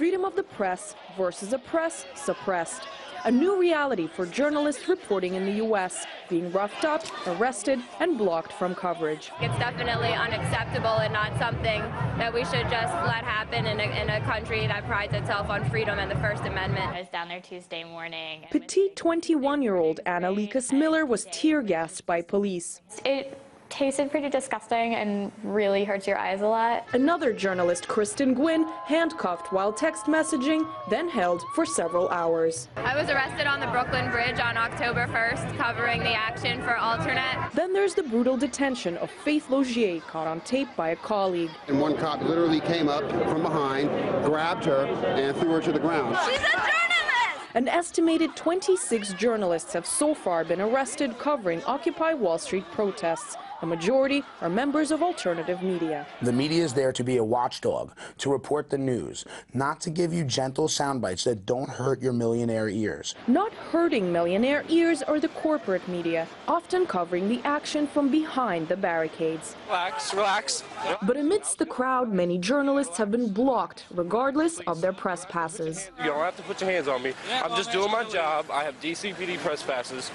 freedom of the press versus a press suppressed. A new reality for journalists reporting in the U.S., being roughed up, arrested, and blocked from coverage. It's definitely unacceptable and not something that we should just let happen in a country that prides itself on freedom and the First Amendment. I was down there Tuesday morning. Petite 21-year-old Anna Miller was tear-gassed by police. It tasted pretty disgusting and really hurts your eyes a lot. Another journalist, Kristen Gwynn, handcuffed while text messaging, then held for several hours. I was arrested on the Brooklyn Bridge on October 1st, covering the action for Alternate. Then there's the brutal detention of Faith Logier, caught on tape by a colleague. And one cop literally came up from behind, grabbed her, and threw her to the ground. She's a journalist! An estimated 26 journalists have so far been arrested covering Occupy Wall Street protests. The majority are members of alternative media. The media is there to be a watchdog, to report the news, not to give you gentle sound bites that don't hurt your millionaire ears. Not hurting millionaire ears are the corporate media, often covering the action from behind the barricades. Relax, relax. But amidst the crowd, many journalists have been blocked, regardless of their press passes. You don't have to put your hands on me. I'm just doing my job. I have DCPD press passes.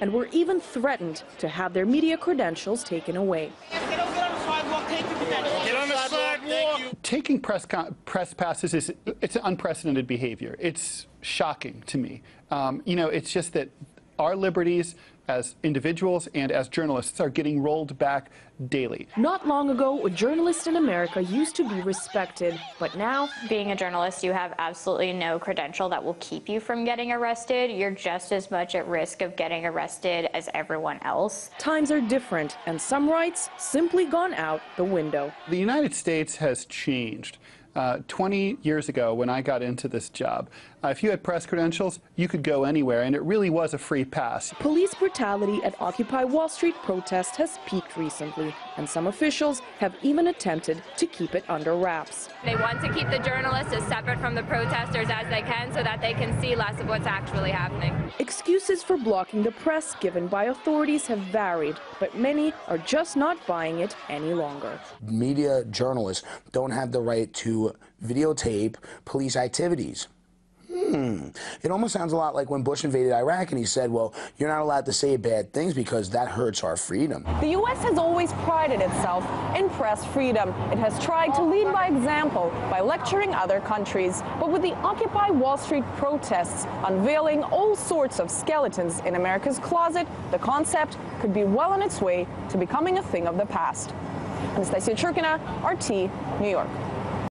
And were even threatened to have their media credentials taken away. Get on the sidewalk. Taking press passes it's unprecedented behavior. It's shocking to me. It's just that our liberties as individuals and as journalists are getting rolled back daily. Not long ago, a journalist in America used to be respected, but now, being a journalist, you have absolutely no credential that will keep you from getting arrested. You're just as much at risk of getting arrested as everyone else. Times are different, and some rights simply gone out the window. The United States has changed. 20 years ago, when I got into this job, if you had press credentials, you could go anywhere, and it really was a free pass. Police brutality at Occupy Wall Street protests has peaked recently, and some officials have even attempted to keep it under wraps. They want to keep the journalists as separate from the protesters as they can so that they can see less of what's actually happening. Excuses for blocking the press given by authorities have varied, but many are just not buying it any longer. Media journalists don't have the right to videotape police activities. It almost sounds a lot like when Bush invaded Iraq and he said, well, you're not allowed to say bad things because that hurts our freedom. The U.S. has always prided itself in press freedom. It has tried to lead by example by lecturing other countries. But with the Occupy Wall Street protests unveiling all sorts of skeletons in America's closet, the concept could be well on its way to becoming a thing of the past. Anastasia Churkina, RT, New York.